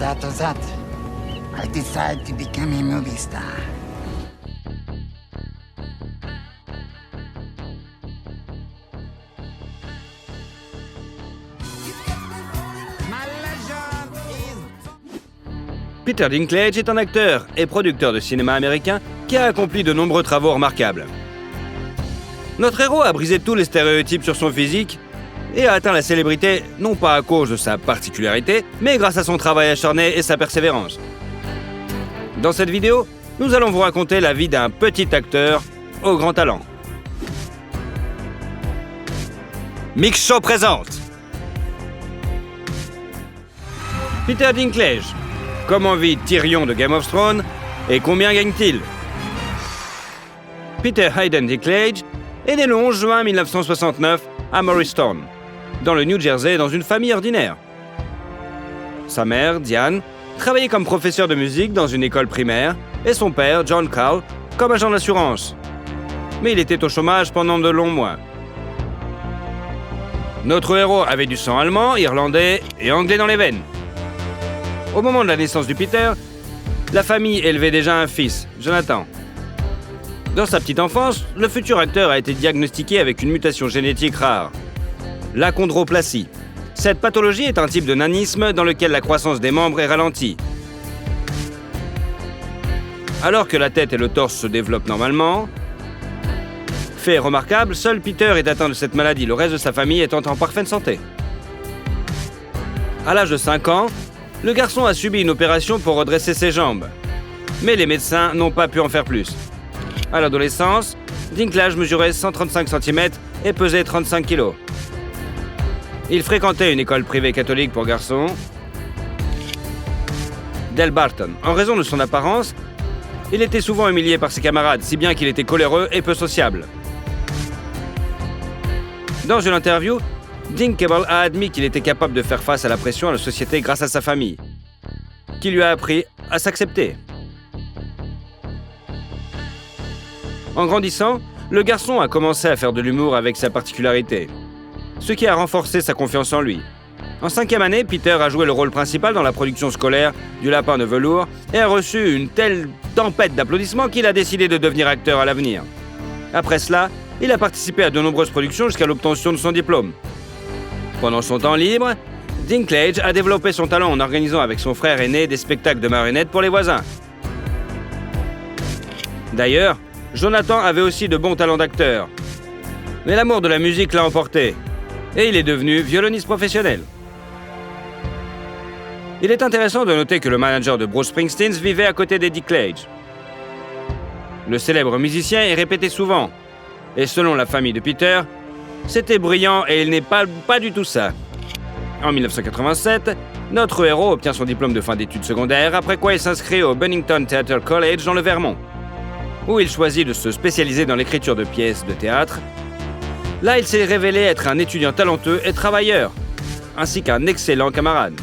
out of that, I decided to become a movie star. Peter Dinklage est un acteur et producteur de cinéma américain qui a accompli de nombreux travaux remarquables. Notre héros a brisé tous les stéréotypes sur son physique et a atteint la célébrité non pas à cause de sa particularité, mais grâce à son travail acharné et sa persévérance. Dans cette vidéo, nous allons vous raconter la vie d'un petit acteur au grand talent. Mix Show présente Peter Dinklage. Comment vit Tyrion de Game of Thrones et combien gagne-t-il? Peter Hayden Dinklage est né le 11 juin 1969 à Morristown, dans le New Jersey, dans une famille ordinaire. Sa mère, Diane, travaillait comme professeur de musique dans une école primaire et son père, John Carl, comme agent d'assurance. Mais il était au chômage pendant de longs mois. Notre héros avait du sang allemand, irlandais et anglais dans les veines. Au moment de la naissance du Peter, la famille élevait déjà un fils, Jonathan. Dans sa petite enfance, le futur acteur a été diagnostiqué avec une mutation génétique rare, l'achondroplasie. Cette pathologie est un type de nanisme dans lequel la croissance des membres est ralentie. Alors que la tête et le torse se développent normalement, fait remarquable, seul Peter est atteint de cette maladie, le reste de sa famille étant en parfaite santé. À l'âge de 5 ans, le garçon a subi une opération pour redresser ses jambes. Mais les médecins n'ont pas pu en faire plus. À l'adolescence, Dinklage mesurait 135 cm et pesait 35 kg. Il fréquentait une école privée catholique pour garçons, Delbarton. En raison de son apparence, il était souvent humilié par ses camarades, si bien qu'il était coléreux et peu sociable. Dans une interview, Dinklage a admis qu'il était capable de faire face à la pression à la société grâce à sa famille, qui lui a appris à s'accepter. En grandissant, le garçon a commencé à faire de l'humour avec sa particularité, ce qui a renforcé sa confiance en lui. En 5e année, Peter a joué le rôle principal dans la production scolaire du Lapin de velours et a reçu une telle tempête d'applaudissements qu'il a décidé de devenir acteur à l'avenir. Après cela, il a participé à de nombreuses productions jusqu'à l'obtention de son diplôme. Pendant son temps libre, Dinklage a développé son talent en organisant avec son frère aîné des spectacles de marionnettes pour les voisins. D'ailleurs, Jonathan avait aussi de bons talents d'acteur. Mais l'amour de la musique l'a emporté, et il est devenu violoniste professionnel. Il est intéressant de noter que le manager de Bruce Springsteen vivait à côté de Dinklage. Le célèbre musicien est répété souvent, et selon la famille de Peter, c'était brillant et il n'est pas du tout ça. En 1987, notre héros obtient son diplôme de fin d'études secondaires, après quoi il s'inscrit au Bennington Theatre College dans le Vermont, où il choisit de se spécialiser dans l'écriture de pièces de théâtre. Là, il s'est révélé être un étudiant talentueux et travailleur, ainsi qu'un excellent camarade.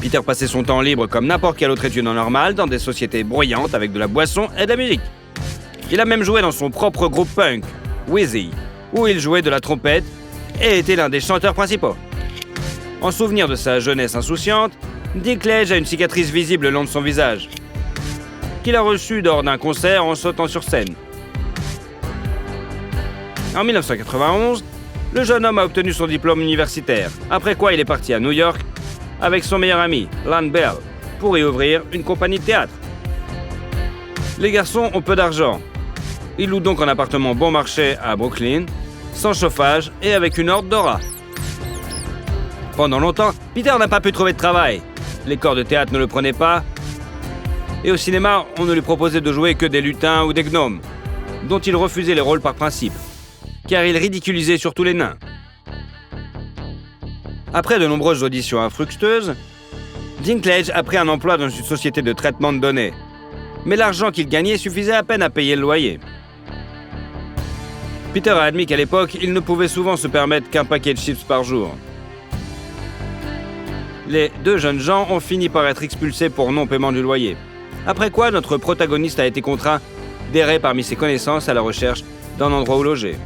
Peter passait son temps libre comme n'importe quel autre étudiant normal dans des sociétés bruyantes avec de la boisson et de la musique. Il a même joué dans son propre groupe punk, Wheezy, où il jouait de la trompette et était l'un des chanteurs principaux. En souvenir de sa jeunesse insouciante, Dinklage a une cicatrice visible le long de son visage, qu'il a reçue lors d'un concert en sautant sur scène. En 1991, le jeune homme a obtenu son diplôme universitaire, après quoi il est parti à New York avec son meilleur ami, Lon Bell, pour y ouvrir une compagnie de théâtre. Les garçons ont peu d'argent. Ils louent donc un appartement bon marché à Brooklyn, sans chauffage et avec une horde de rats. Pendant longtemps, Peter n'a pas pu trouver de travail. Les corps de théâtre ne le prenaient pas. Et au cinéma, on ne lui proposait de jouer que des lutins ou des gnomes, dont il refusait les rôles par principe, car il ridiculisait surtout les nains. Après de nombreuses auditions infructueuses, Dinklage a pris un emploi dans une société de traitement de données. Mais l'argent qu'il gagnait suffisait à peine à payer le loyer. Peter a admis qu'à l'époque, il ne pouvait souvent se permettre qu'un paquet de chips par jour. Les deux jeunes gens ont fini par être expulsés pour non-paiement du loyer. Après quoi, notre protagoniste a été contraint d'errer parmi ses connaissances à la recherche d'un endroit où loger.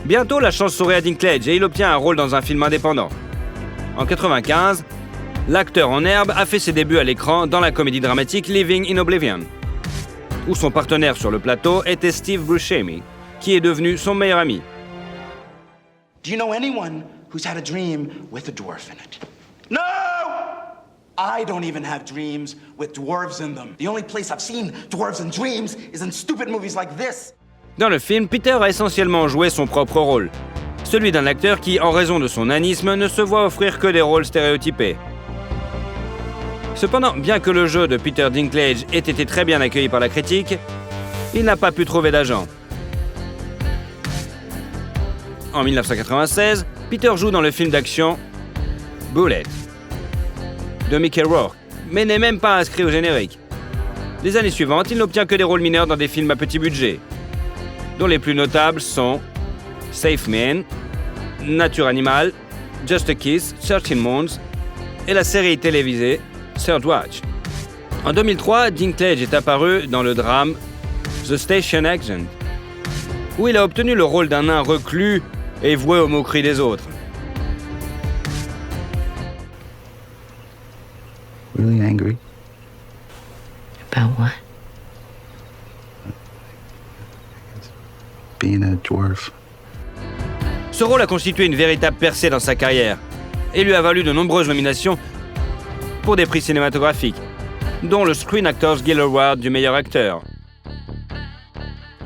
Bientôt, la chance sourit à Dinklage et il obtient un rôle dans un film indépendant. En 1995, l'acteur en herbe a fait ses débuts à l'écran dans la comédie dramatique Living in Oblivion, où son partenaire sur le plateau était Steve Buscemi, qui est devenu son meilleur ami. Do you know anyone who's had a dream with a dwarf in it? No! I don't even have dreams with dwarves in them. The only place I've seen dwarves in dreams is in stupid movies like this. Dans le film, Peter a essentiellement joué son propre rôle, celui d'un acteur qui, en raison de son nanisme, ne se voit offrir que des rôles stéréotypés. Cependant, bien que le jeu de Peter Dinklage ait été très bien accueilli par la critique, il n'a pas pu trouver d'agent. En 1996, Peter joue dans le film d'action Bullet de Mickey Rourke, mais n'est même pas inscrit au générique. Les années suivantes, il n'obtient que des rôles mineurs dans des films à petit budget, dont les plus notables sont Safe Man, Nature Animal, Just a Kiss, 13 Months et la série télévisée Third Watch. En 2003, Dinklage est apparu dans le drame The Station Agent, où il a obtenu le rôle d'un nain reclus et voué aux moqueries des autres. Really angry? About what? Being a dwarf. Ce rôle a constitué une véritable percée dans sa carrière et lui a valu de nombreuses nominations pour des prix cinématographiques, dont le Screen Actors Guild Award du meilleur acteur.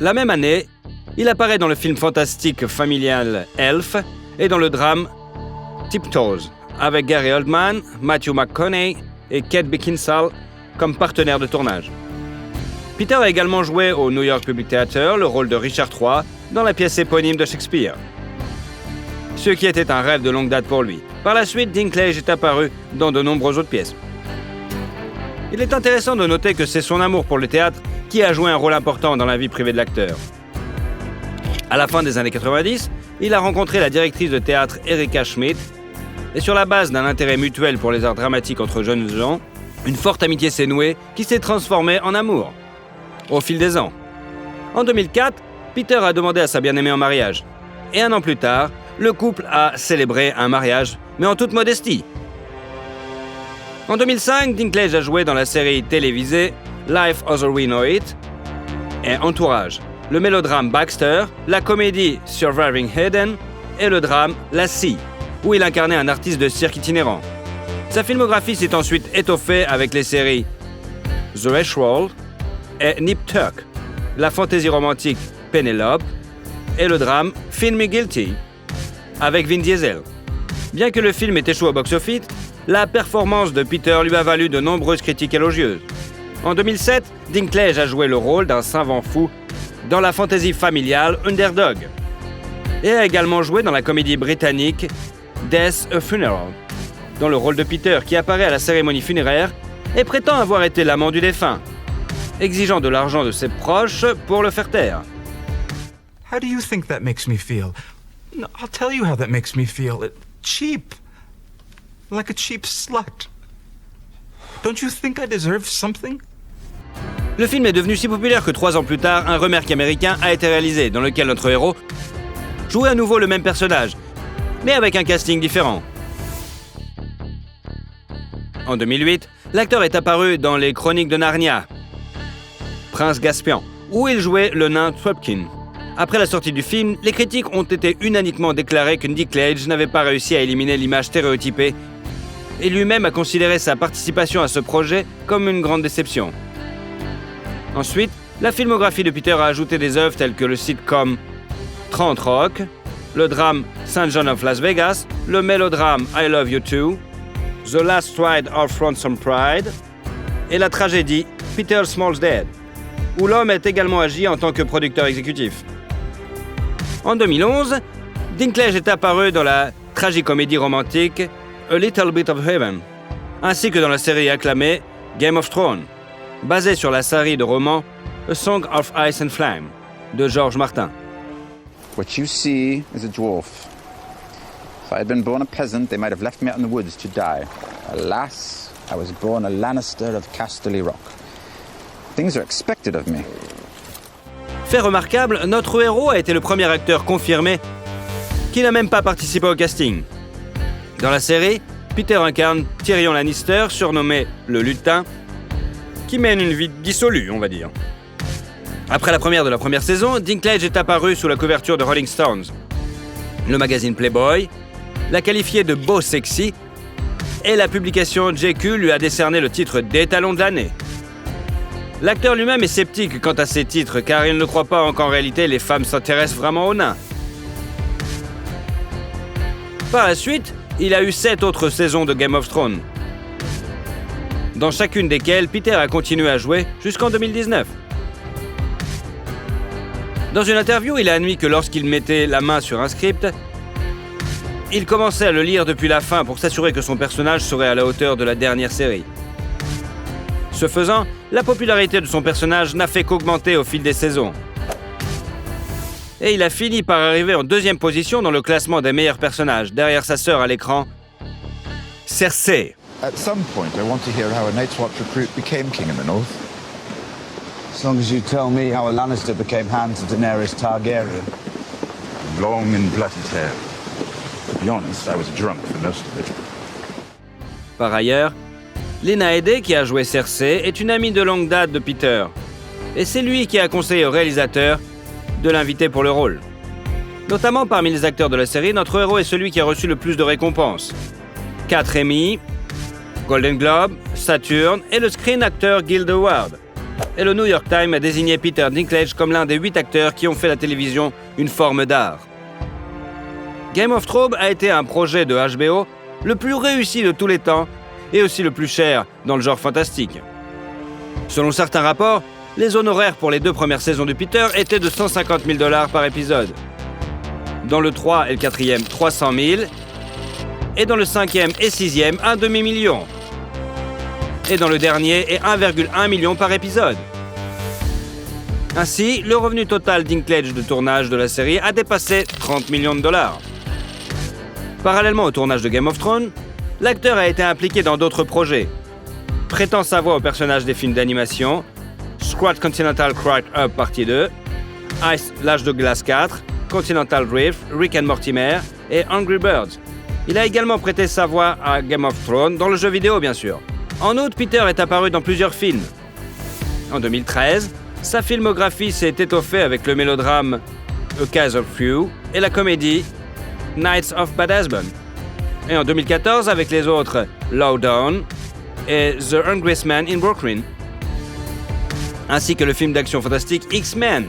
La même année, il apparaît dans le film fantastique familial Elf et dans le drame Tiptoes, avec Gary Oldman, Matthew McConaughey et Kate Beckinsale comme partenaires de tournage. Peter a également joué au New York Public Theatre le rôle de Richard III dans la pièce éponyme de Shakespeare, ce qui était un rêve de longue date pour lui. Par la suite, Dinklage est apparu dans de nombreuses autres pièces. Il est intéressant de noter que c'est son amour pour le théâtre qui a joué un rôle important dans la vie privée de l'acteur. À la fin des années 90, il a rencontré la directrice de théâtre Erika Schmidt, et sur la base d'un intérêt mutuel pour les arts dramatiques entre jeunes gens, une forte amitié s'est nouée qui s'est transformée en amour au fil des ans. En 2004, Peter a demandé à sa bien-aimée en mariage. Et un an plus tard, le couple a célébré un mariage, mais en toute modestie. En 2005, Dinklage a joué dans la série télévisée Life as We Know It et Entourage, le mélodrame Baxter, la comédie Surviving Hayden et le drame La Scie, où il incarnait un artiste de cirque itinérant. Sa filmographie s'est ensuite étoffée avec les séries The Westworld et Nip Tuck, la fantaisie romantique Penelope et le drame Feel Me Guilty avec Vin Diesel. Bien que le film ait échoué au box-office, la performance de Peter lui a valu de nombreuses critiques élogieuses. En 2007, Dinklage a joué le rôle d'un savant fou dans la fantaisie familiale Underdog et a également joué dans la comédie britannique Death a Funeral, dans le rôle de Peter qui apparaît à la cérémonie funéraire et prétend avoir été l'amant du défunt, exigeant de l'argent de ses proches pour le faire taire. How do you think that makes me feel? No, I'll tell you how that makes me feel. Cheap. Like a cheap slut. Don't you think I deserve something? Le film est devenu si populaire que 3 ans plus tard, un remake américain a été réalisé dans lequel notre héros jouait à nouveau le même personnage, mais avec un casting différent. En 2008, l'acteur est apparu dans Les Chroniques de Narnia, Prince Caspian, où il jouait le nain Thwopkin. Après la sortie du film, les critiques ont été unanimement déclarées que Dinklage n'avait pas réussi à éliminer l'image stéréotypée et lui-même a considéré sa participation à ce projet comme une grande déception. Ensuite, la filmographie de Peter a ajouté des œuvres telles que le sitcom 30 Rock, le drame St. John of Las Vegas, le mélodrame I Love You Too, The Last Ride of Ransom Pride et la tragédie Peter Small's Dead, où l'homme est également agi en tant que producteur exécutif. En 2011, Dinklage est apparu dans la tragicomédie romantique A Little Bit of Heaven, ainsi que dans la série acclamée Game of Thrones, basée sur la série de romans A Song of Ice and Flame de George Martin. What you see is a dwarf. If I had been born a peasant, they might have left me out in the woods to die. Alas, I was born a Lannister of Casterly Rock. Things are expected of me. Fait remarquable, notre héros a été le premier acteur confirmé qui n'a même pas participé au casting. Dans la série, Peter incarne Tyrion Lannister, surnommé le Lutin, qui mène une vie dissolue, on va dire. Après la première de la première saison, Dinklage est apparu sous la couverture de Rolling Stones. Le magazine Playboy l'a qualifié de beau sexy et la publication JQ lui a décerné le titre d'étalon de l'année. L'acteur lui-même est sceptique quant à ces titres car il ne croit pas qu'en réalité les femmes s'intéressent vraiment aux nains. Par la suite, il a eu 7 autres saisons de Game of Thrones, dans chacune desquelles Peter a continué à jouer jusqu'en 2019. Dans une interview, il a admis que lorsqu'il mettait la main sur un script, il commençait à le lire depuis la fin pour s'assurer que son personnage serait à la hauteur de la dernière série. Ce faisant, la popularité de son personnage n'a fait qu'augmenter au fil des saisons. Et il a fini par arriver en 2e position dans le classement des meilleurs personnages, derrière sa sœur à l'écran, Cersei. At some point, I want to hear how a Night's Watch recruit became king in the North. As long as you tell me how a Lannister became hand to Daenerys Targaryen. Long and plaited hair. To be honest, I was drunk for most of it. Par ailleurs, Lena Headey, qui a joué Cersei, est une amie de longue date de Peter. Et c'est lui qui a conseillé au réalisateur de l'inviter pour le rôle. Notamment parmi les acteurs de la série, notre héros est celui qui a reçu le plus de récompenses. 4 Emmy, Golden Globe, Saturn et le Screen Actor Guild Award. Et le New York Times a désigné Peter Dinklage comme l'un des 8 acteurs qui ont fait la télévision une forme d'art. Game of Thrones a été un projet de HBO le plus réussi de tous les temps et aussi le plus cher dans le genre fantastique. Selon certains rapports, les honoraires pour les 2 premières saisons de Peter étaient de $150 000 par épisode. Dans le 3 et le 4e, 300 000. Et dans le 5e et 6e, un demi-million. Et dans le dernier, 1,1 million par épisode. Ainsi, le revenu total Dinklage de tournage de la série a dépassé $30 millions. Parallèlement au tournage de Game of Thrones, l'acteur a été impliqué dans d'autres projets, prêtant sa voix aux personnages des films d'animation, Squad Continental Crack Up Partie 2, Ice L'Âge de Glace 4, Continental Drift, Rick and Mortimer et Angry Birds. Il a également prêté sa voix à Game of Thrones, dans le jeu vidéo bien sûr. En outre, Peter est apparu dans plusieurs films. En 2013, sa filmographie s'est étoffée avec le mélodrame A Case of Few et la comédie Knights of Bad Husband. Et en 2014 avec les autres Low Down et The Hungriest Man in Brooklyn, ainsi que le film d'action fantastique X-Men,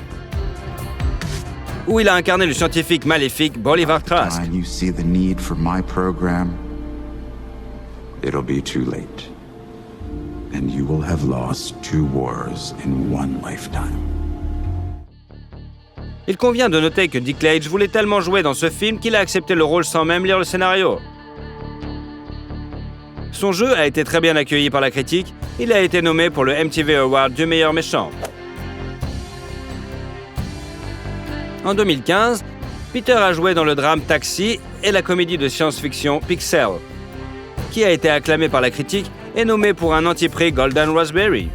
où il a incarné le scientifique maléfique Bolivar Trask. When you see the need for my program, it'll be too late. And you will have lost 2 wars in 1 lifetime. Il convient de noter que Dinklage voulait tellement jouer dans ce film qu'il a accepté le rôle sans même lire le scénario. Son jeu a été très bien accueilli par la critique. Il a été nommé pour le MTV Award du meilleur méchant. En 2015, Peter a joué dans le drame Taxi et la comédie de science-fiction Pixel, qui a été acclamé par la critique et nommé pour un anti-prix Golden Raspberry.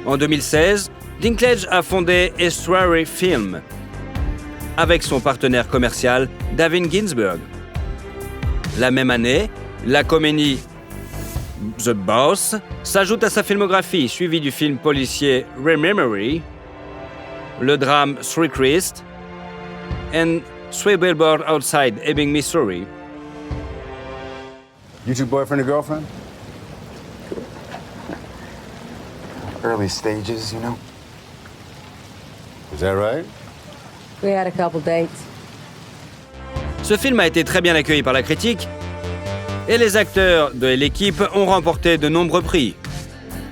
En 2016, Dinklage a fondé Estuary Film avec son partenaire commercial David Ginsburg. La même année, la comédie The Boss s'ajoute à sa filmographie, suivie du film policier Rememory, le drame Three Christ et Three Billboards Outside Ebbing, Missouri. You 2 boyfriend or girlfriend? Early stages, you know? Is that right? We had a couple dates. Ce film a été très bien accueilli par la critique et les acteurs de l'équipe ont remporté de nombreux prix,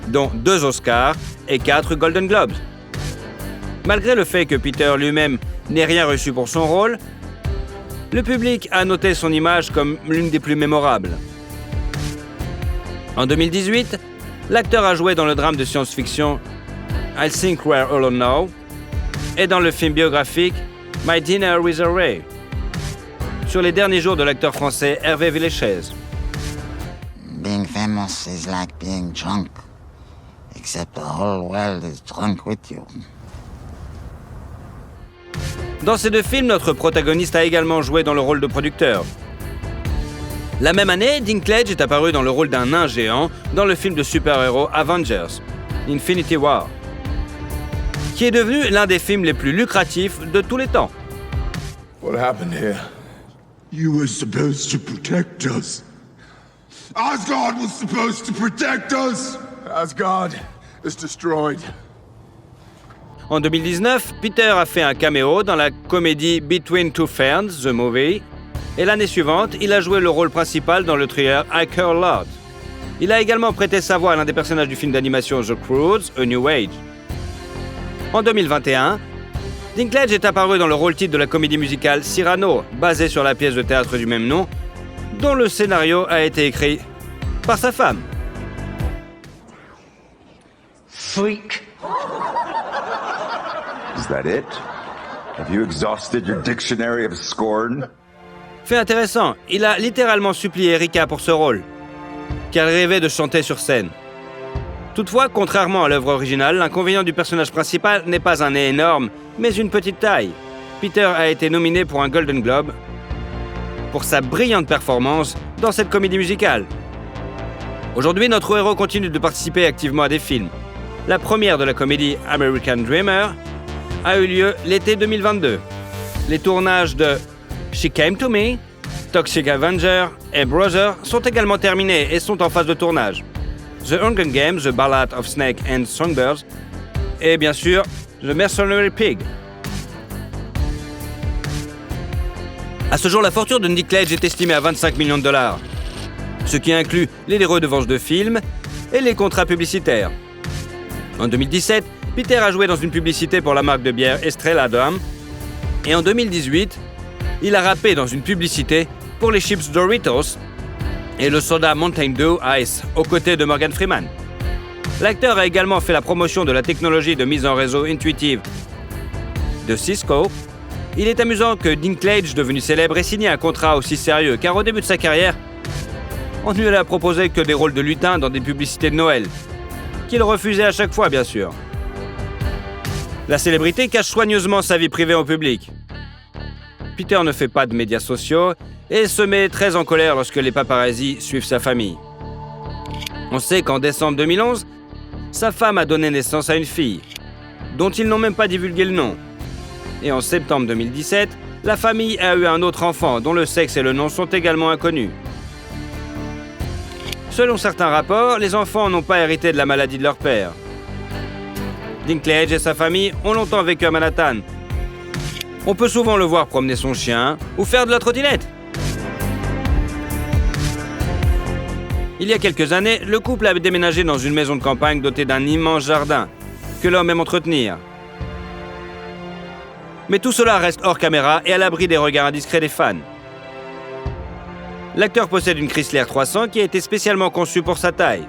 dont 2 Oscars et 4 Golden Globes. Malgré le fait que Peter lui-même n'ait rien reçu pour son rôle, le public a noté son image comme l'une des plus mémorables. En 2018, l'acteur a joué dans le drame de science-fiction I Think We're All Alone Now et dans le film biographique My Dinner with a Ray, sur les derniers jours de l'acteur français Hervé Villechaize. Being famous is like being drunk, except the whole world is drunk with you. Dans ces 2 films, notre protagoniste a également joué dans le rôle de producteur. La même année, Dinklage est apparu dans le rôle d'un nain géant dans le film de super-héros Avengers, Infinity War, qui est devenu l'un des films les plus lucratifs de tous les temps. What happened here? You were supposed to protect us. Asgard was supposed to protect us. Asgard is destroyed. En 2019, Peter a fait un caméo dans la comédie Between Two Ferns, The Movie, et l'année suivante, il a joué le rôle principal dans le thriller I Care a Lot. Il a également prêté sa voix à l'un des personnages du film d'animation The Croods, A New Age. En 2021, Dinklage est apparu dans le rôle titre de la comédie musicale Cyrano, basée sur la pièce de théâtre du même nom, dont le scénario a été écrit par sa femme. Freak. Is that it? Have you exhausted your dictionary of scorn? Fait intéressant, il a littéralement supplié Erika pour ce rôle, car elle rêvait de chanter sur scène. Toutefois, contrairement à l'œuvre originale, l'inconvénient du personnage principal n'est pas un nez énorme, mais une petite taille. Peter a été nominé pour un Golden Globe pour sa brillante performance dans cette comédie musicale. Aujourd'hui, notre héros continue de participer activement à des films. La première de la comédie American Dreamer a eu lieu l'été 2022. Les tournages de She Came to Me, Toxic Avenger et Brother sont également terminés et sont en phase de tournage. The Hunger Games, The Ballad of Snake and Songbirds et bien sûr The Mercenary Pig. À ce jour, la fortune de Dinklage est estimée à 25 millions de $, ce qui inclut les redevances de films et les contrats publicitaires. En 2017, Peter a joué dans une publicité pour la marque de bière Estrella Damm et en 2018, il a rappé dans une publicité pour les chips Doritos et le soda Mountain Dew Ice aux côtés de Morgan Freeman. L'acteur a également fait la promotion de la technologie de mise en réseau intuitive de Cisco. Il est amusant que Dinklage, devenu célèbre, ait signé un contrat aussi sérieux, car au début de sa carrière, on ne lui a proposé que des rôles de lutin dans des publicités de Noël, qu'il refusait à chaque fois, bien sûr. La célébrité cache soigneusement sa vie privée au public. Peter ne fait pas de médias sociaux et se met très en colère lorsque les paparazzis suivent sa famille. On sait qu'en décembre 2011, sa femme a donné naissance à une fille, dont ils n'ont même pas divulgué le nom. Et en septembre 2017, la famille a eu un autre enfant dont le sexe et le nom sont également inconnus. Selon certains rapports, les enfants n'ont pas hérité de la maladie de leur père. Dinklage et sa famille ont longtemps vécu à Manhattan. On peut souvent le voir promener son chien ou faire de la trottinette. Il y a quelques années, le couple a déménagé dans une maison de campagne dotée d'un immense jardin que l'homme aime entretenir. Mais tout cela reste hors caméra et à l'abri des regards indiscrets des fans. L'acteur possède une Chrysler 300 qui a été spécialement conçue pour sa taille.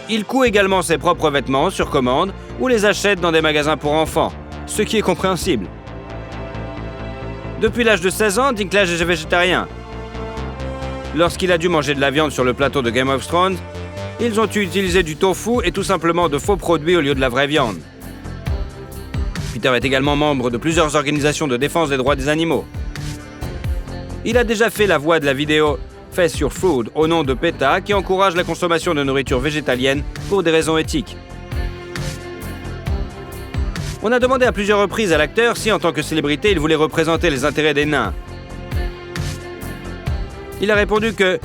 Il coud également ses propres vêtements sur commande ou les achète dans des magasins pour enfants, ce qui est compréhensible. Depuis l'âge de 16 ans, Dinklage est végétarien. Lorsqu'il a dû manger de la viande sur le plateau de Game of Thrones, ils ont utilisé du tofu et tout simplement de faux produits au lieu de la vraie viande. Peter est également membre de plusieurs organisations de défense des droits des animaux. Il a déjà fait la voix de la vidéo Face Your Food au nom de PETA qui encourage la consommation de nourriture végétalienne pour des raisons éthiques. On a demandé à plusieurs reprises à l'acteur si, en tant que célébrité, il voulait représenter les intérêts des nains. Il a répondu que,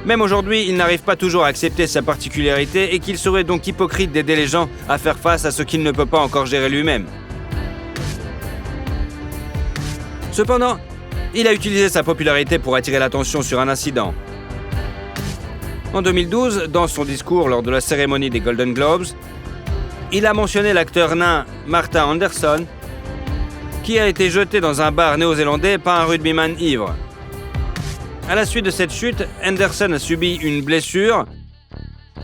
même aujourd'hui, il n'arrive pas toujours à accepter sa particularité et qu'il serait donc hypocrite d'aider les gens à faire face à ce qu'il ne peut pas encore gérer lui-même. Cependant, il a utilisé sa popularité pour attirer l'attention sur un incident. En 2012, dans son discours lors de la cérémonie des Golden Globes, il a mentionné l'acteur nain Martin Anderson, qui a été jeté dans un bar néo-zélandais par un rugbyman ivre. À la suite de cette chute, Anderson a subi une blessure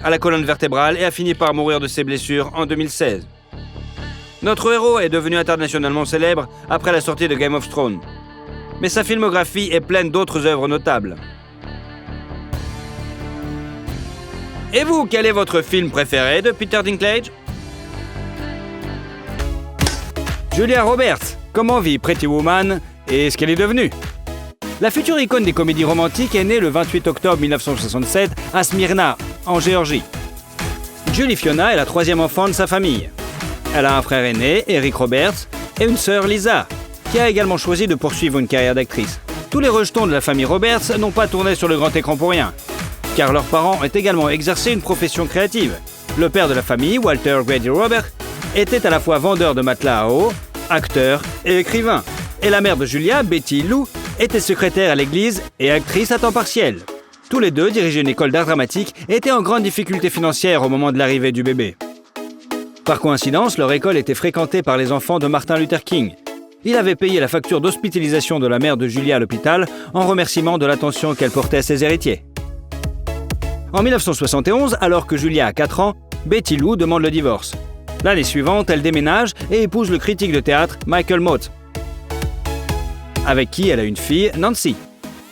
à la colonne vertébrale et a fini par mourir de ses blessures en 2016. Notre héros est devenu internationalement célèbre après la sortie de Game of Thrones, mais sa filmographie est pleine d'autres œuvres notables. Et vous, quel est votre film préféré de Peter Dinklage? Julia Roberts, comment vit Pretty Woman et ce qu'elle est devenue? La future icône des comédies romantiques est née le 28 octobre 1967 à Smyrna, en Géorgie. Julie Fiona est la troisième enfant de sa famille. Elle a un frère aîné, Eric Roberts, et une sœur, Lisa, qui a également choisi de poursuivre une carrière d'actrice. Tous les rejetons de la famille Roberts n'ont pas tourné sur le grand écran pour rien, car leurs parents ont également exercé une profession créative. Le père de la famille, Walter Grady Robert, était à la fois vendeur de matelas à eau, acteur et écrivain. Et la mère de Julia, Betty Lou, était secrétaire à l'église et actrice à temps partiel. Tous les deux dirigeaient une école d'art dramatique et étaient en grande difficulté financière au moment de l'arrivée du bébé. Par coïncidence, leur école était fréquentée par les enfants de Martin Luther King. Il avait payé la facture d'hospitalisation de la mère de Julia à l'hôpital en remerciement de l'attention qu'elle portait à ses héritiers. En 1971, alors que Julia a 4 ans, Betty Lou demande le divorce. L'année suivante, elle déménage et épouse le critique de théâtre Michael Mott, avec qui elle a une fille, Nancy.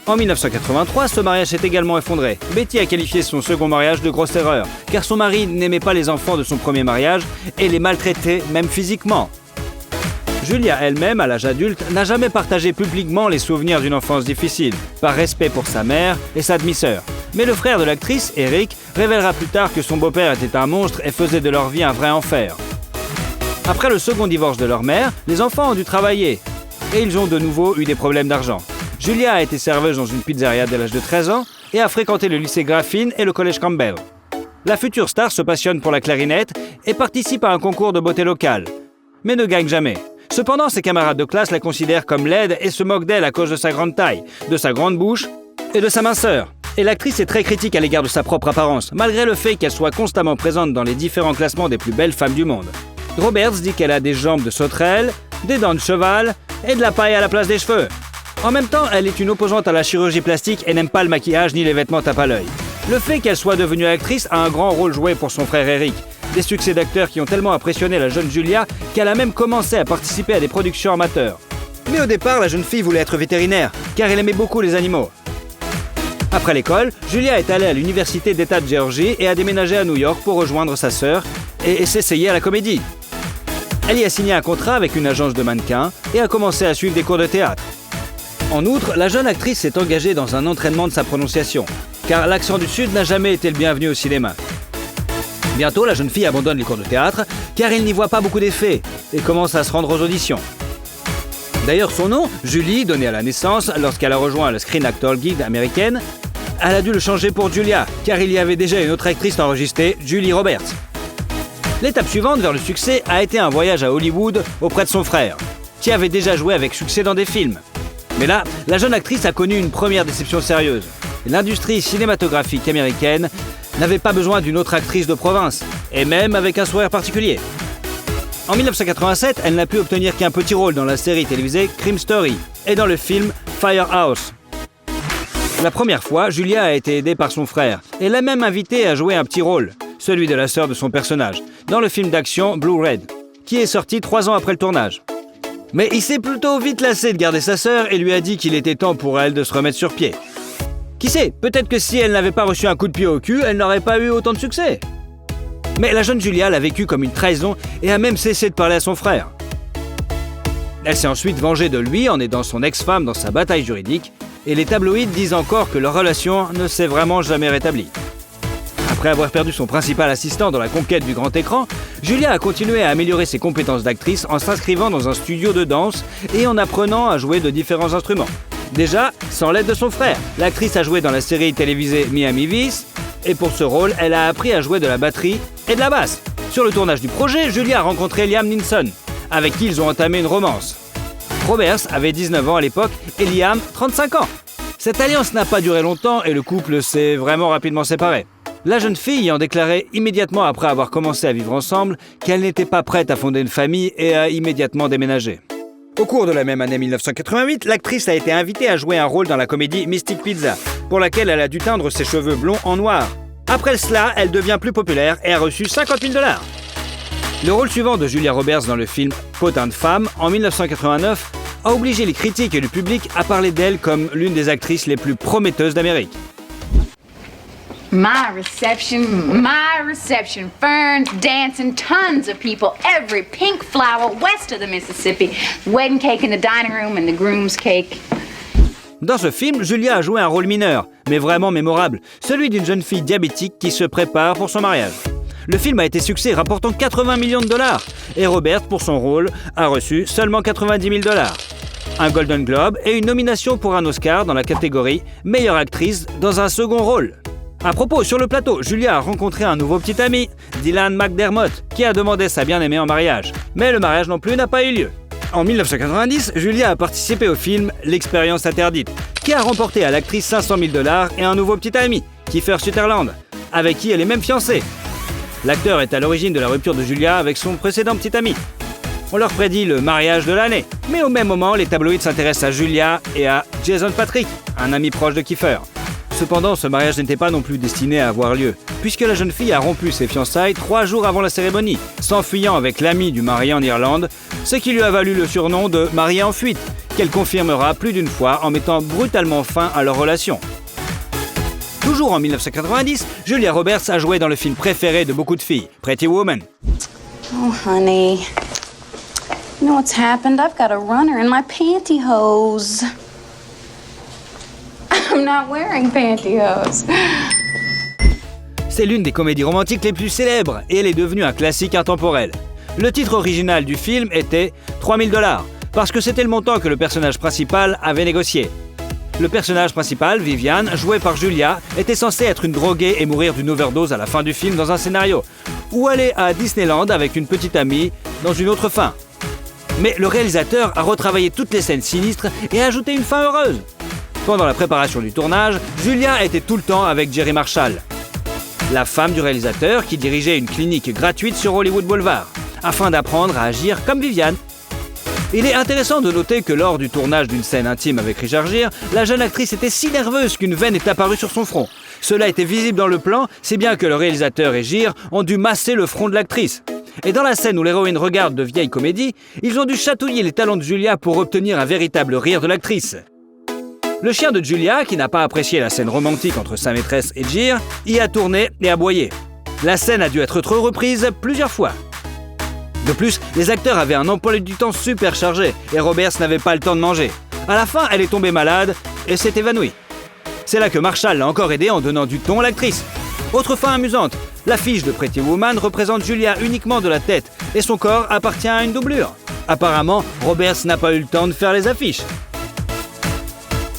En 1983, ce mariage s'est également effondré. Betty a qualifié son second mariage de grosse erreur, car son mari n'aimait pas les enfants de son premier mariage et les maltraitait, même physiquement. Julia elle-même, à l'âge adulte, n'a jamais partagé publiquement les souvenirs d'une enfance difficile, par respect pour sa mère et sa demi-sœur. Mais le frère de l'actrice, Eric, révélera plus tard que son beau-père était un monstre et faisait de leur vie un vrai enfer. Après le second divorce de leur mère, les enfants ont dû travailler, et ils ont de nouveau eu des problèmes d'argent. Julia a été serveuse dans une pizzeria dès l'âge de 13 ans et a fréquenté le lycée Graffin et le collège Campbell. La future star se passionne pour la clarinette et participe à un concours de beauté locale, mais ne gagne jamais. Cependant, ses camarades de classe la considèrent comme laide et se moquent d'elle à cause de sa grande taille, de sa grande bouche et de sa minceur. Et l'actrice est très critique à l'égard de sa propre apparence, malgré le fait qu'elle soit constamment présente dans les différents classements des plus belles femmes du monde. Roberts dit qu'elle a des jambes de sauterelle, des dents de cheval et de la paille à la place des cheveux. En même temps, elle est une opposante à la chirurgie plastique et n'aime pas le maquillage ni les vêtements tape à l'œil. Le fait qu'elle soit devenue actrice a un grand rôle joué pour son frère Eric. Des succès d'acteurs qui ont tellement impressionné la jeune Julia qu'elle a même commencé à participer à des productions amateurs. Mais au départ, la jeune fille voulait être vétérinaire, car elle aimait beaucoup les animaux. Après l'école, Julia est allée à l'université d'État de Géorgie et a déménagé à New York pour rejoindre sa sœur et s'essayer à la comédie. Elle y a signé un contrat avec une agence de mannequins et a commencé à suivre des cours de théâtre. En outre, la jeune actrice s'est engagée dans un entraînement de sa prononciation, car l'accent du Sud n'a jamais été le bienvenu au cinéma. Bientôt, la jeune fille abandonne les cours de théâtre, car elle n'y voit pas beaucoup d'effets, et commence à se rendre aux auditions. D'ailleurs, son nom, Julie, donné à la naissance lorsqu'elle a rejoint la Screen Actor Guild américaine, elle a dû le changer pour Julia, car il y avait déjà une autre actrice enregistrée, Julie Roberts. L'étape suivante vers le succès a été un voyage à Hollywood auprès de son frère, qui avait déjà joué avec succès dans des films. Mais là, la jeune actrice a connu une première déception sérieuse. L'industrie cinématographique américaine n'avait pas besoin d'une autre actrice de province, et même avec un sourire particulier. En 1987, elle n'a pu obtenir qu'un petit rôle dans la série télévisée Crime Story et dans le film Firehouse. La première fois, Julia a été aidée par son frère et l'a même invitée à jouer un petit rôle, celui de la sœur de son personnage, dans le film d'action Blue Red, qui est sorti 3 ans après le tournage. Mais il s'est plutôt vite lassé de garder sa sœur et lui a dit qu'il était temps pour elle de se remettre sur pied. Qui sait, peut-être que si elle n'avait pas reçu un coup de pied au cul, elle n'aurait pas eu autant de succès. Mais la jeune Julia l'a vécu comme une trahison et a même cessé de parler à son frère. Elle s'est ensuite vengée de lui en aidant son ex-femme dans sa bataille juridique, et les tabloïds disent encore que leur relation ne s'est vraiment jamais rétablie. Après avoir perdu son principal assistant dans la conquête du grand écran, Julia a continué à améliorer ses compétences d'actrice en s'inscrivant dans un studio de danse et en apprenant à jouer de différents instruments. Déjà, sans l'aide de son frère, l'actrice a joué dans la série télévisée Miami Vice, et pour ce rôle, elle a appris à jouer de la batterie et de la basse. Sur le tournage du projet, Julia a rencontré Liam Neeson, avec qui ils ont entamé une romance. Roberts avait 19 ans à l'époque et Liam 35 ans. Cette alliance n'a pas duré longtemps et le couple s'est vraiment rapidement séparé. La jeune fille ayant déclaré immédiatement après avoir commencé à vivre ensemble qu'elle n'était pas prête à fonder une famille et a immédiatement déménagé. Au cours de la même année 1988, l'actrice a été invitée à jouer un rôle dans la comédie Mystic Pizza, pour laquelle elle a dû teindre ses cheveux blonds en noir. Après cela, elle devient plus populaire et a reçu $50 000. Le rôle suivant de Julia Roberts dans le film Potin de femme, en 1989, a obligé les critiques et le public à parler d'elle comme l'une des actrices les plus prometteuses d'Amérique. My reception, ferns, dancing, tons of people, every pink flower west of the Mississippi, wedding cake in the dining room and the groom's cake. Dans ce film, Julia a joué un rôle mineur, mais vraiment mémorable, celui d'une jeune fille diabétique qui se prépare pour son mariage. Le film a été succès, rapportant 80 millions de dollars, et Roberts, pour son rôle, a reçu seulement 90 000 dollars. Un Golden Globe et une nomination pour un Oscar dans la catégorie meilleure actrice dans un second rôle. À propos, sur le plateau, Julia a rencontré un nouveau petit ami, Dylan McDermott, qui a demandé sa bien-aimée en mariage. Mais le mariage non plus n'a pas eu lieu. En 1990, Julia a participé au film L'expérience interdite, qui a remporté à l'actrice 500 000 dollars et un nouveau petit ami, Kiefer Sutherland, avec qui elle est même fiancée. L'acteur est à l'origine de la rupture de Julia avec son précédent petit ami. On leur prédit le mariage de l'année, mais au même moment, les tabloïds s'intéressent à Julia et à Jason Patric, un ami proche de Kiefer. Cependant, ce mariage n'était pas non plus destiné à avoir lieu, puisque la jeune fille a rompu ses fiançailles 3 jours avant la cérémonie, s'enfuyant avec l'ami du marié en Irlande, ce qui lui a valu le surnom de « mariée en fuite », qu'elle confirmera plus d'une fois en mettant brutalement fin à leur relation. Toujours en 1990, Julia Roberts a joué dans le film préféré de beaucoup de filles, Pretty Woman. Oh, honey. You know what's happened? I've got a runner in my pantyhose. I'm not wearing pantyhose. C'est l'une des comédies romantiques les plus célèbres et elle est devenue un classique intemporel. Le titre original du film était 3 000 $, parce que c'était le montant que le personnage principal avait négocié. Le personnage principal, Vivian, joué par Julia, était censé être une droguée et mourir d'une overdose à la fin du film dans un scénario, ou aller à Disneyland avec une petite amie dans une autre fin. Mais le réalisateur a retravaillé toutes les scènes sinistres et a ajouté une fin heureuse. Pendant la préparation du tournage, Julia était tout le temps avec Jerry Marshall, la femme du réalisateur qui dirigeait une clinique gratuite sur Hollywood Boulevard, afin d'apprendre à agir comme Vivian. Il est intéressant de noter que lors du tournage d'une scène intime avec Richard Gere, la jeune actrice était si nerveuse qu'une veine est apparue sur son front. Cela était visible dans le plan, si bien que le réalisateur et Gere ont dû masser le front de l'actrice. Et dans la scène où l'héroïne regarde de vieilles comédies, ils ont dû chatouiller les talons de Julia pour obtenir un véritable rire de l'actrice. Le chien de Julia, qui n'a pas apprécié la scène romantique entre sa maîtresse et Gere, y a tourné et aboyé. La scène a dû être reprise plusieurs fois. De plus, les acteurs avaient un emploi du temps super chargé et Roberts n'avait pas le temps de manger. À la fin, elle est tombée malade et s'est évanouie. C'est là que Marshall l'a encore aidée en donnant du ton à l'actrice. Autre fin amusante, l'affiche de Pretty Woman représente Julia uniquement de la tête et son corps appartient à une doublure. Apparemment, Roberts n'a pas eu le temps de faire les affiches.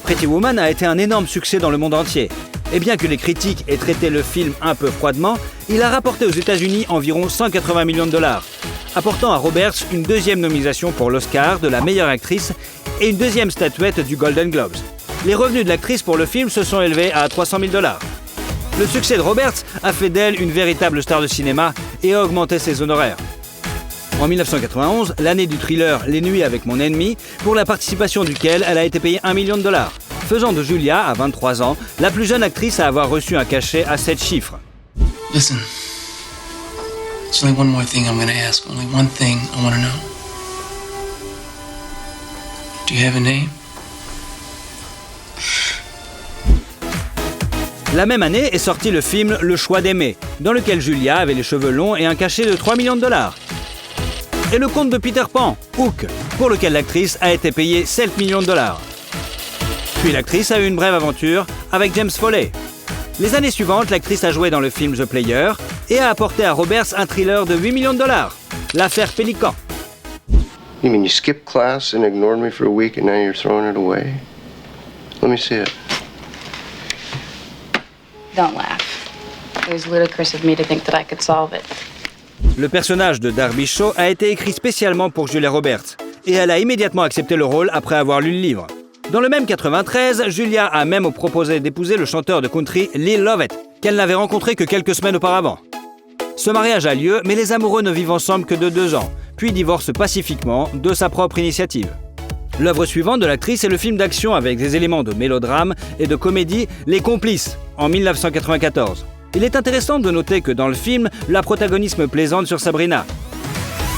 Pretty Woman a été un énorme succès dans le monde entier. Et bien que les critiques aient traité le film un peu froidement, il a rapporté aux États-Unis environ 180 millions de $, apportant à Roberts une deuxième nomination pour l'Oscar de la meilleure actrice et une deuxième statuette du Golden Globes. Les revenus de l'actrice pour le film se sont élevés à 300 000 $. Le succès de Roberts a fait d'elle une véritable star de cinéma et a augmenté ses honoraires. En 1991, l'année du thriller Les Nuits avec mon ennemi, pour la participation duquel elle a été payée 1 million de $, faisant de Julia, à 23 ans, la plus jeune actrice à avoir reçu un cachet à 7 chiffres. Listen, there's only one more thing I'm gonna ask. Only one thing I want to know. Do you have a name? La même année est sorti le film Le choix d'aimer, dans lequel Julia avait les cheveux longs et un cachet de 3 millions de $. Et le conte de Peter Pan, Hook, pour lequel l'actrice a été payée 7 millions de $. Puis l'actrice a eu une brève aventure avec James Foley. Les années suivantes, l'actrice a joué dans le film The Player et a apporté à Roberts un thriller de 8 millions de $, l'affaire Pélican. You mean you skipped class and ignored me for a week and now you're throwing it away? Let me see it. Don't laugh. It was ludicrous of me to think that I could solve it. Le personnage de Darby Shaw a été écrit spécialement pour Julia Roberts et elle a immédiatement accepté le rôle après avoir lu le livre. Dans le même 93, Julia a même proposé d'épouser le chanteur de country Lil Lovett, qu'elle n'avait rencontré que quelques semaines auparavant. Ce mariage a lieu, mais les amoureux ne vivent ensemble que de 2 ans, puis divorcent pacifiquement de sa propre initiative. L'œuvre suivante de l'actrice est le film d'action avec des éléments de mélodrame et de comédie Les Complices, en 1994. Il est intéressant de noter que dans le film, la protagoniste plaisante sur Sabrina.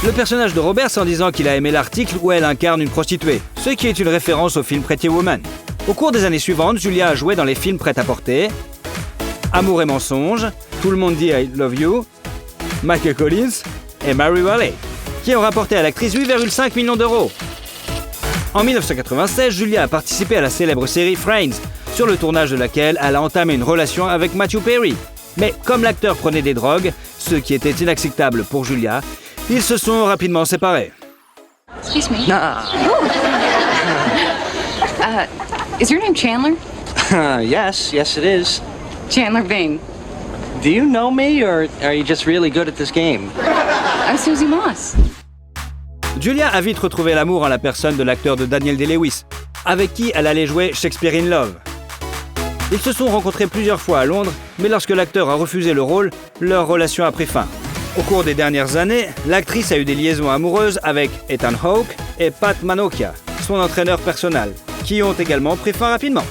Le personnage de Roberts en disant qu'il a aimé l'article où elle incarne une prostituée, ce qui est une référence au film Pretty Woman. Au cours des années suivantes, Julia a joué dans les films Prêt-à-porter, Amour et mensonge, Tout le monde dit I love you, Michael Collins et Mary Walley, qui ont rapporté à l'actrice 8,5 millions d'euros. En 1996, Julia a participé à la célèbre série Friends, sur le tournage de laquelle elle a entamé une relation avec Matthew Perry. Mais comme l'acteur prenait des drogues, ce qui était inacceptable pour Julia, ils se sont rapidement séparés. Excuse me. Is your name Chandler? Yes, it is. Chandler Bing. Do you know me, or are you just really good at this game? I'm Susie Moss. Julia a vite retrouvé l'amour en la personne de l'acteur de Daniel Day-Lewis, avec qui elle allait jouer Shakespeare in Love. Ils se sont rencontrés plusieurs fois à Londres, mais lorsque l'acteur a refusé le rôle, leur relation a pris fin. Au cours des dernières années, l'actrice a eu des liaisons amoureuses avec Ethan Hawke et Pat Manokia, son entraîneur personnel, qui ont également pris fin rapidement.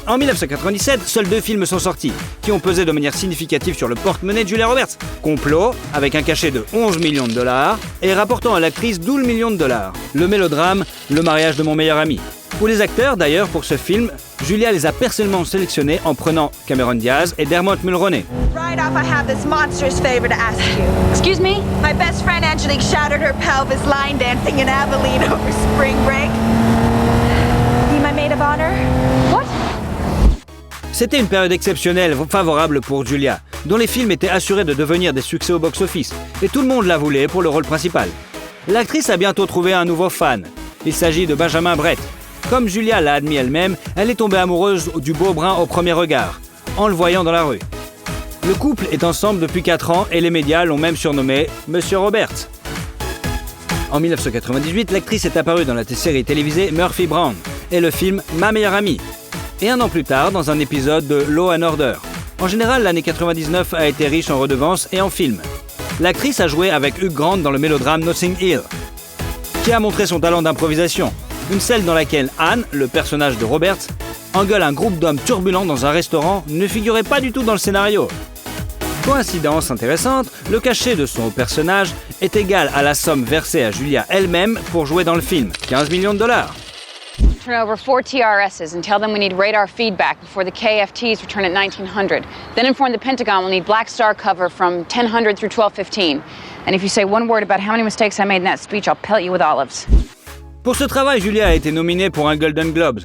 En 1997, seuls 2 films sont sortis, qui ont pesé de manière significative sur le porte-monnaie de Julia Roberts. Complot, avec un cachet de 11 millions de dollars, et rapportant à l'actrice 12 millions de dollars. Le mélodrame, Le mariage de mon meilleur ami. Pour les acteurs, d'ailleurs, pour ce film, Julia les a personnellement sélectionnés en prenant Cameron Diaz et Dermot Mulroney. Right off, I have this monstrous favor to ask you. Excuse me? My best friend Angelique shattered her pelvis line dancing in Abilene over spring break. Be my maid of honor? What? C'était une période exceptionnelle favorable pour Julia, dont les films étaient assurés de devenir des succès au box-office, et tout le monde la voulait pour le rôle principal. L'actrice a bientôt trouvé un nouveau fan. Il s'agit de Benjamin Bratt. Comme Julia l'a admis elle-même, elle est tombée amoureuse du beau brun au premier regard, en le voyant dans la rue. Le couple est ensemble depuis 4 ans et les médias l'ont même surnommé Monsieur Roberts. En 1998, l'actrice est apparue dans la série télévisée Murphy Brown et le film Ma meilleure amie. Et un an plus tard, dans un épisode de Law & Order. En général, l'année 99 a été riche en redevances et en films. L'actrice a joué avec Hugh Grant dans le mélodrame Notting Hill, qui a montré son talent d'improvisation. Une scène dans laquelle Anne, le personnage de Roberts, engueule un groupe d'hommes turbulents dans un restaurant ne figurait pas du tout dans le scénario. Coïncidence intéressante, le cachet de son personnage est égal à la somme versée à Julia elle-même pour jouer dans le film, 15 millions de dollars. Turn over 4 TRSs and tell them we need radar feedback before the KFTs return at 1900. Then inform the Pentagon we'll need Black Star cover from 1000 through 1215. And if you say one word about how many mistakes I made in that speech, I'll pelt you with olives. Pour ce travail, Julia a été nominée pour un Golden Globes.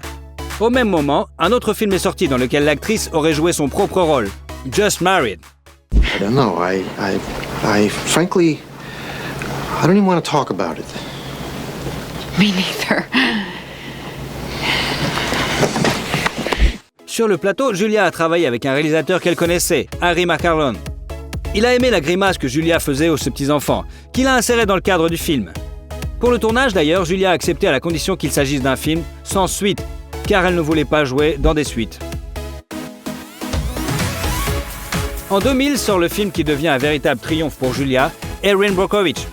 Au même moment, un autre film est sorti dans lequel l'actrice aurait joué son propre rôle, Just Married. I don't know. I frankly, I don't even want to talk about it. Me neither. Sur le plateau, Julia a travaillé avec un réalisateur qu'elle connaissait, Harry McCarlon. Il a aimé la grimace que Julia faisait aux ses petits-enfants, qu'il a inséré dans le cadre du film. Pour le tournage d'ailleurs, Julia a accepté à la condition qu'il s'agisse d'un film sans suite, car elle ne voulait pas jouer dans des suites. En 2000 sort le film qui devient un véritable triomphe pour Julia, Erin Brockovich.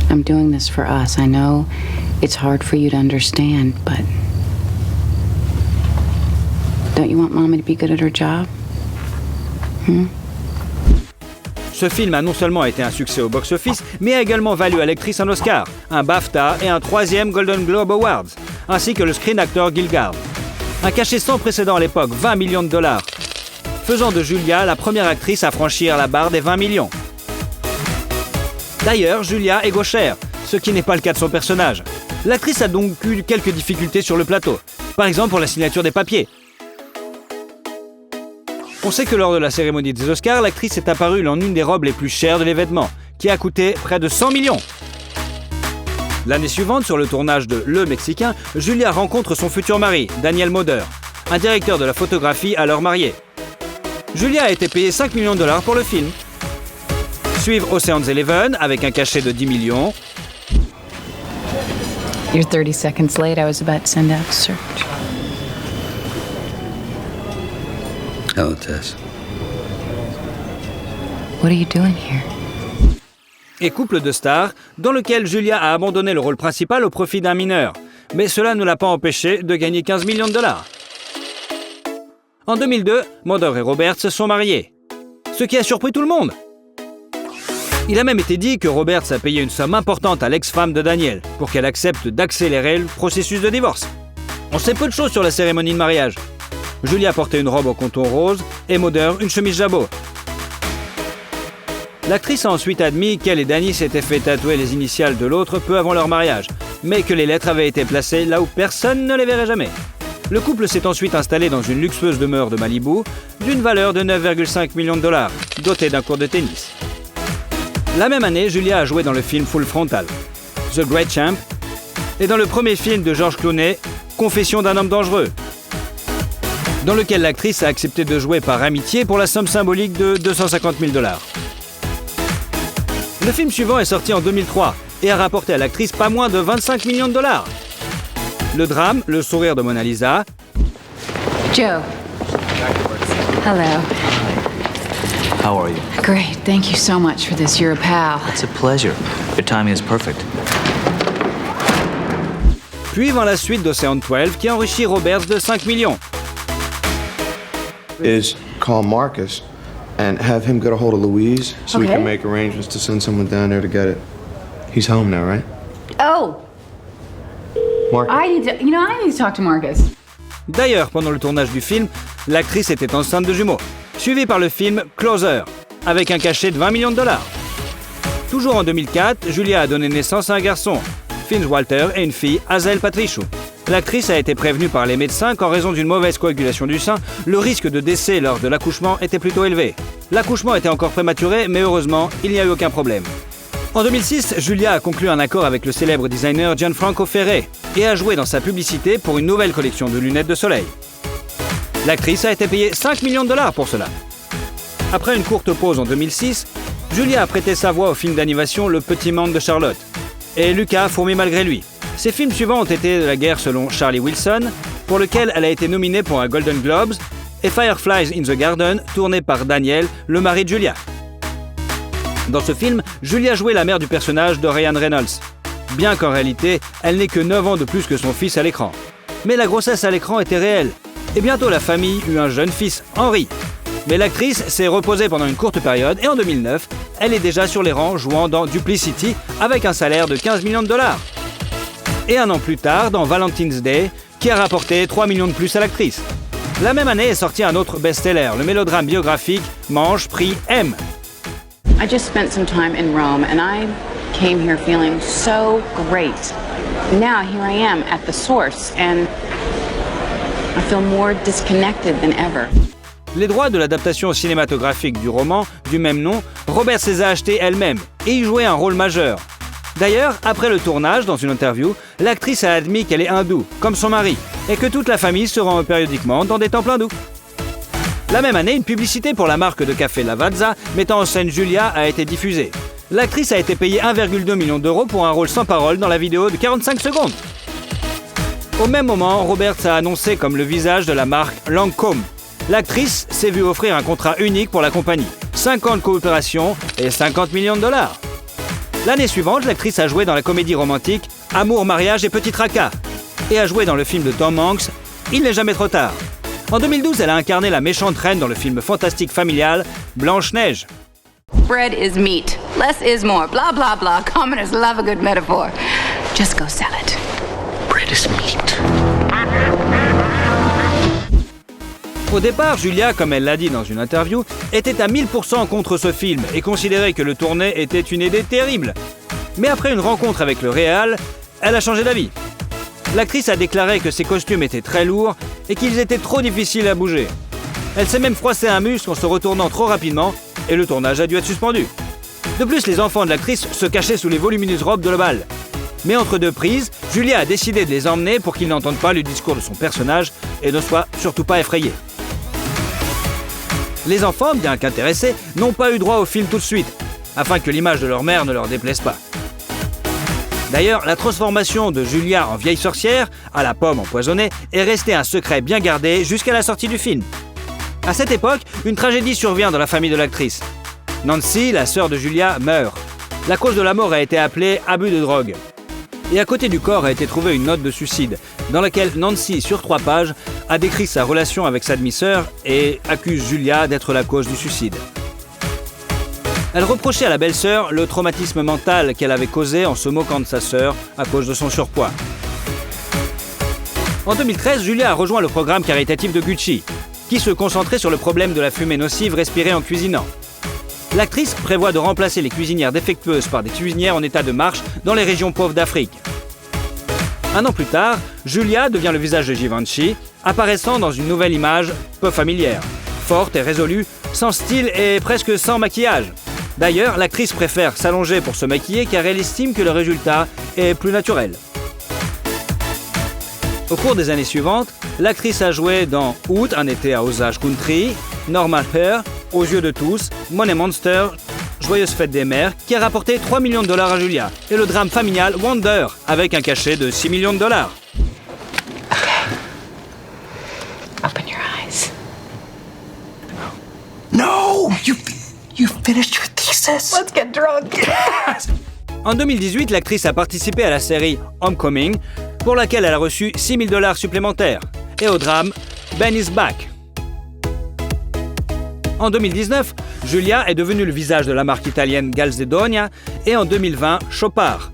I'm doing this for us. I know it's hard for you to understand, but don't you want Mommy to be good at her job? Ce film a non seulement été un succès au box-office, mais a également valu à l'actrice un Oscar, un BAFTA et un 3e Golden Globe Awards, ainsi que le Screen Actor Guild. Un cachet sans précédent à l'époque, 20 millions de dollars, faisant de Julia la première actrice à franchir la barre des 20 millions. D'ailleurs, Julia est gauchère, ce qui n'est pas le cas de son personnage. L'actrice a donc eu quelques difficultés sur le plateau, par exemple pour la signature des papiers. On sait que lors de la cérémonie des Oscars, l'actrice est apparue en une des robes les plus chères de l'événement, qui a coûté près de 100 millions. L'année suivante, sur le tournage de Le Mexicain, Julia rencontre son futur mari, Daniel Moder, un directeur de la photographie alors marié. Julia a été payée 5 millions de dollars pour le film. Suivent Ocean's 11 avec un cachet de 10 millions. You're 30 seconds late. I was about to send out a search. Hello, Tess. What are you doing here? Et Couple de stars, dans lequel Julia a abandonné le rôle principal au profit d'un mineur. Mais cela ne l'a pas empêché de gagner 15 millions de dollars. En 2002, Moder et Roberts se sont mariés. Ce qui a surpris tout le monde. Il a même été dit que Roberts a payé une somme importante à l'ex-femme de Daniel pour qu'elle accepte d'accélérer le processus de divorce. On sait peu de choses sur la cérémonie de mariage. Julia portait une robe au contour rose et Moder une chemise jabot. L'actrice a ensuite admis qu'elle et Danny s'étaient fait tatouer les initiales de l'autre peu avant leur mariage, mais que les lettres avaient été placées là où personne ne les verrait jamais. Le couple s'est ensuite installé dans une luxueuse demeure de Malibu d'une valeur de 9,5 millions de dollars, dotée d'un court de tennis. La même année, Julia a joué dans le film Full Frontal, The Great Champ, et dans le premier film de George Clooney, Confession d'un homme dangereux, dans lequel l'actrice a accepté de jouer par amitié pour la somme symbolique de 250 000 dollars. Le film suivant est sorti en 2003 et a rapporté à l'actrice pas moins de 25 millions de dollars. Le drame, Le sourire de Mona Lisa. Joe. Hello. How are you? Great. Thank you so much for this. You're a pal. It's a pleasure. Your timing is perfect. Puis vient la suite d'Ocean 12 qui enrichit Roberts de 5 millions. Is call Marcus and have him get a hold of Louise so we Okay. can make arrangements to send someone down there to get it. He's home now, right? Oh, Marcus. I need to talk to Marcus. D'ailleurs, pendant le tournage du film, l'actrice était enceinte de jumeaux, suivi par le film Closer, avec un cachet de 20 millions de dollars. Toujours en 2004, Julia a donné naissance à un garçon, Finn Walter, et une fille, Hazel Patrichou. L'actrice a été prévenue par les médecins qu'en raison d'une mauvaise coagulation du sein, le risque de décès lors de l'accouchement était plutôt élevé. L'accouchement était encore prématuré, mais heureusement, il n'y a eu aucun problème. En 2006, Julia a conclu un accord avec le célèbre designer Gianfranco Ferré et a joué dans sa publicité pour une nouvelle collection de lunettes de soleil. L'actrice a été payée 5 millions de dollars pour cela. Après une courte pause en 2006, Julia a prêté sa voix au film d'animation Le Petit Monde de Charlotte. Et Lucas a fourmi malgré lui. Ses films suivants ont été De la guerre selon Charlie Wilson, pour lequel elle a été nominée pour un Golden Globes, et Fireflies in the Garden, tourné par Daniel, le mari de Julia. Dans ce film, Julia jouait la mère du personnage de Ryan Reynolds, bien qu'en réalité, elle n'ait que 9 ans de plus que son fils à l'écran. Mais la grossesse à l'écran était réelle, et bientôt la famille eut un jeune fils, Henry. Mais l'actrice s'est reposée pendant une courte période, et en 2009, elle est déjà sur les rangs jouant dans Duplicity avec un salaire de 15 millions de dollars. Et un an plus tard, dans Valentine's Day, qui a rapporté 3 millions de plus à l'actrice. La même année est sorti un autre best-seller, le mélodrame biographique Mange, Prie, Aime. I just spent some time in Rome and I came here feeling so great. Now here I am at the source and I feel more disconnected than ever. Les droits de l'adaptation cinématographique du roman du même nom, Roberts les a achetés elle-même et y jouait un rôle majeur. D'ailleurs, après le tournage, dans une interview, l'actrice a admis qu'elle est hindoue, comme son mari, et que toute la famille se rend périodiquement dans des temples hindous. La même année, une publicité pour la marque de café Lavazza mettant en scène Julia a été diffusée. L'actrice a été payée 1,2 million d'euros pour un rôle sans parole dans la vidéo de 45 secondes. Au même moment, Roberts a annoncé comme le visage de la marque Lancôme. L'actrice s'est vue offrir un contrat unique pour la compagnie, 5 ans de coopération et 50 millions de dollars. L'année suivante, l'actrice a joué dans la comédie romantique Amour, mariage et petit tracas et a joué dans le film de Tom Hanks Il n'est jamais trop tard. En 2012, elle a incarné la méchante reine dans le film fantastique familial Blanche-Neige. Bread is meat. Less is more. Blah, blah, blah. Commoners love a good metaphor. Just go sell it. Bread is meat. Au départ, Julia, comme elle l'a dit dans une interview, était à 1000% contre ce film et considérait que le tourner était une idée terrible. Mais après une rencontre avec le réal, elle a changé d'avis. L'actrice a déclaré que ses costumes étaient très lourds et qu'ils étaient trop difficiles à bouger. Elle s'est même froissé un muscle en se retournant trop rapidement et le tournage a dû être suspendu. De plus, les enfants de l'actrice se cachaient sous les volumineuses robes de Lobal. Mais entre deux prises, Julia a décidé de les emmener pour qu'ils n'entendent pas le discours de son personnage et ne soient surtout pas effrayés. Les enfants, bien qu'intéressés, n'ont pas eu droit au film tout de suite, afin que l'image de leur mère ne leur déplaise pas. D'ailleurs, la transformation de Julia en vieille sorcière, à la pomme empoisonnée, est restée un secret bien gardé jusqu'à la sortie du film. À cette époque, une tragédie survient dans la famille de l'actrice. Nancy, la sœur de Julia, meurt. La cause de la mort a été appelée abus de drogue. Et à côté du corps a été trouvée une note de suicide, dans laquelle Nancy, sur 3 pages, a décrit sa relation avec sa demi-sœur et accuse Julia d'être la cause du suicide. Elle reprochait à la belle-sœur le traumatisme mental qu'elle avait causé en se moquant de sa sœur à cause de son surpoids. En 2013, Julia a rejoint le programme caritatif de Gucci, qui se concentrait sur le problème de la fumée nocive respirée en cuisinant. L'actrice prévoit de remplacer les cuisinières défectueuses par des cuisinières en état de marche dans les régions pauvres d'Afrique. Un an plus tard, Julia devient le visage de Givenchy, apparaissant dans une nouvelle image peu familière. Forte et résolue, sans style et presque sans maquillage. D'ailleurs, l'actrice préfère s'allonger pour se maquiller car elle estime que le résultat est plus naturel. Au cours des années suivantes, l'actrice a joué dans Août, un été à Osage Country, Normal Hair, Aux yeux de tous, Money Monster, Joyeuse fête des mères, qui a rapporté $3 millions à Julia, et le drame familial Wonder, avec un cachet de $6 millions. Open your eyes. No! You finished your thesis? Let's get drunk. En 2018, l'actrice a participé à la série Homecoming, pour laquelle elle a reçu $6 000 supplémentaires, et au drame Ben is Back. En 2019, Julia est devenue le visage de la marque italienne Calzedonia et en 2020, Chopard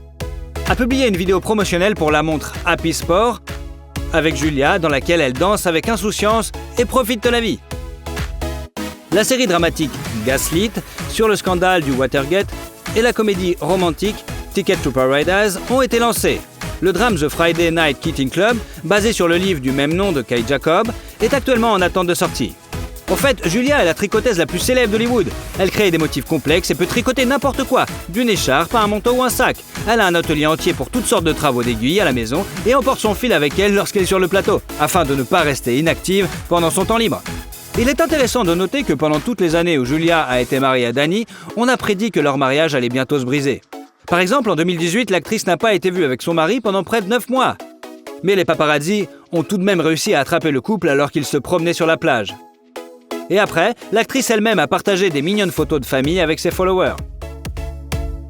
a publié une vidéo promotionnelle pour la montre Happy Sport avec Julia dans laquelle elle danse avec insouciance et profite de la vie. La série dramatique Gaslit sur le scandale du Watergate et la comédie romantique Ticket to Paradise ont été lancées. Le drame The Friday Night Kitting Club, basé sur le livre du même nom de Kay Jacob, est actuellement en attente de sortie. En fait, Julia est la tricoteuse la plus célèbre d'Hollywood. Elle crée des motifs complexes et peut tricoter n'importe quoi, d'une écharpe à un manteau ou un sac. Elle a un atelier entier pour toutes sortes de travaux d'aiguille à la maison et emporte son fil avec elle lorsqu'elle est sur le plateau, afin de ne pas rester inactive pendant son temps libre. Il est intéressant de noter que pendant toutes les années où Julia a été mariée à Danny, on a prédit que leur mariage allait bientôt se briser. Par exemple, en 2018, l'actrice n'a pas été vue avec son mari pendant près de 9 mois. Mais les paparazzi ont tout de même réussi à attraper le couple alors qu'ils se promenaient sur la plage. Et après, l'actrice elle-même a partagé des mignonnes photos de famille avec ses followers.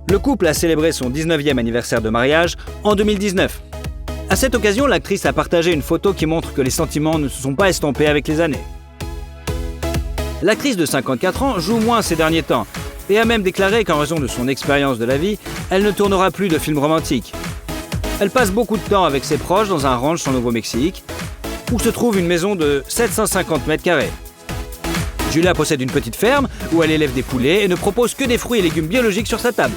Le couple a célébré son 19e anniversaire de mariage en 2019. À cette occasion, l'actrice a partagé une photo qui montre que les sentiments ne se sont pas estompés avec les années. L'actrice de 54 ans joue moins ces derniers temps et a même déclaré qu'en raison de son expérience de la vie, elle ne tournera plus de films romantiques. Elle passe beaucoup de temps avec ses proches dans un ranch au Nouveau-Mexique, où se trouve une maison de 750 mètres carrés. Julia possède une petite ferme où elle élève des poulets et ne propose que des fruits et légumes biologiques sur sa table.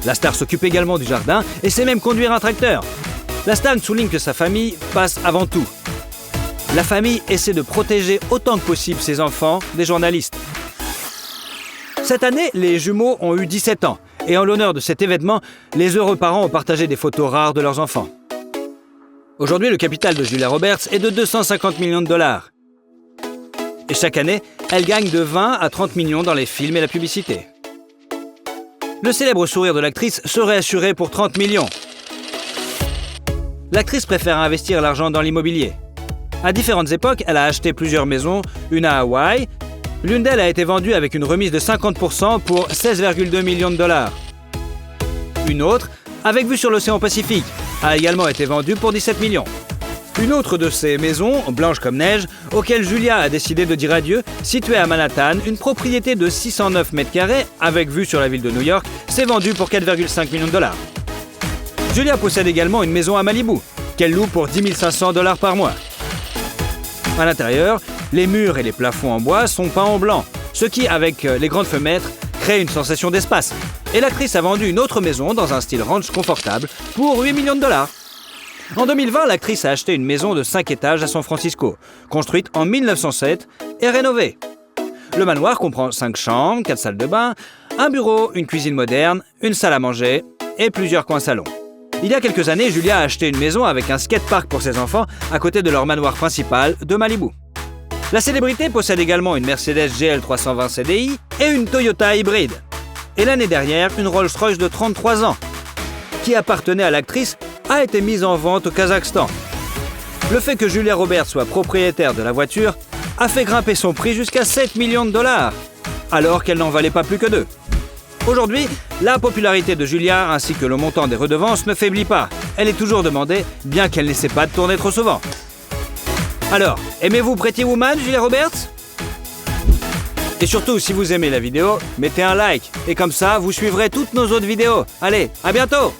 La star s'occupe également du jardin et sait même conduire un tracteur. La star souligne que sa famille passe avant tout. La famille essaie de protéger autant que possible ses enfants des journalistes. Cette année, les jumeaux ont eu 17 ans et en l'honneur de cet événement, les heureux parents ont partagé des photos rares de leurs enfants. Aujourd'hui, le capital de Julia Roberts est de $250 millions. Et chaque année, elle gagne de 20 à 30 millions dans les films et la publicité. Le célèbre sourire de l'actrice serait assuré pour 30 millions. L'actrice préfère investir l'argent dans l'immobilier. À différentes époques, elle a acheté plusieurs maisons, une à Hawaï. L'une d'elles a été vendue avec une remise de 50% pour $16,2 millions. Une autre, avec vue sur l'océan Pacifique, a également été vendue pour 17 millions. Une autre de ces maisons, blanche comme neige, auquel Julia a décidé de dire adieu, située à Manhattan, une propriété de 609 mètres carrés, avec vue sur la ville de New York, s'est vendue pour $4,5 millions. Julia possède également une maison à Malibu, qu'elle loue pour $10 500 par mois. À l'intérieur, les murs et les plafonds en bois sont peints en blanc, ce qui, avec les grandes fenêtres, crée une sensation d'espace. Et l'actrice a vendu une autre maison dans un style ranch confortable pour $8 millions. En 2020, l'actrice a acheté une maison de 5 étages à San Francisco, construite en 1907 et rénovée. Le manoir comprend 5 chambres, 4 salles de bain, un bureau, une cuisine moderne, une salle à manger et plusieurs coins salons. Il y a quelques années, Julia a acheté une maison avec un skatepark pour ses enfants à côté de leur manoir principal de Malibu. La célébrité possède également une Mercedes GL 320 CDI et une Toyota hybride. Et l'année dernière, une Rolls-Royce de 33 ans, qui appartenait à l'actrice, a été mise en vente au Kazakhstan. Le fait que Julia Roberts soit propriétaire de la voiture a fait grimper son prix jusqu'à $7 millions, alors qu'elle n'en valait pas plus que 2. Aujourd'hui, la popularité de Julia ainsi que le montant des redevances ne faiblit pas. Elle est toujours demandée, bien qu'elle n'essaie pas de tourner trop souvent. Alors, aimez-vous Pretty Woman, Julia Roberts ? Et surtout, si vous aimez la vidéo, mettez un like. Et comme ça, vous suivrez toutes nos autres vidéos. Allez, à bientôt !